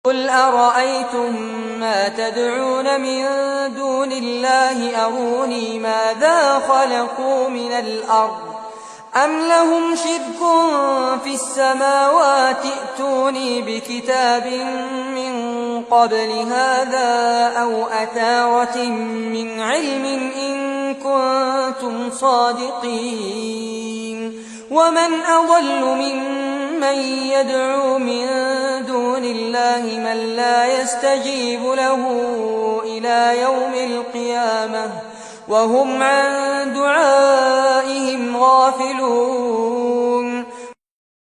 قُلْ أَرَأَيْتُم مَّا تَدْعُونَ مِن دُونِ اللَّهِ أَرُونِي مَاذَا خَلَقُوا مِنَ الْأَرْضِ أَمْ لَهُمْ شِرْكٌ فِي السَّمَاوَاتِ ائْتُونِي بِكِتَابٍ مِّن قَبْلِ هَٰذَا أَوْ أَثَارَةٍ مِّنْ عِلْمٍ إِن كُنتُمْ صَادِقِينَ وَمَنْ أَضَلُّ مِمَّن يَدْعُو مِن دُونِ اللَّهِ مَن لَّا يَسْتَجِيبُ لَهُ إِلَىٰ يَوْمِ الْقِيَامَةِ وَهُمْ عَن دُعَائِهِمْ غَافِلُونَ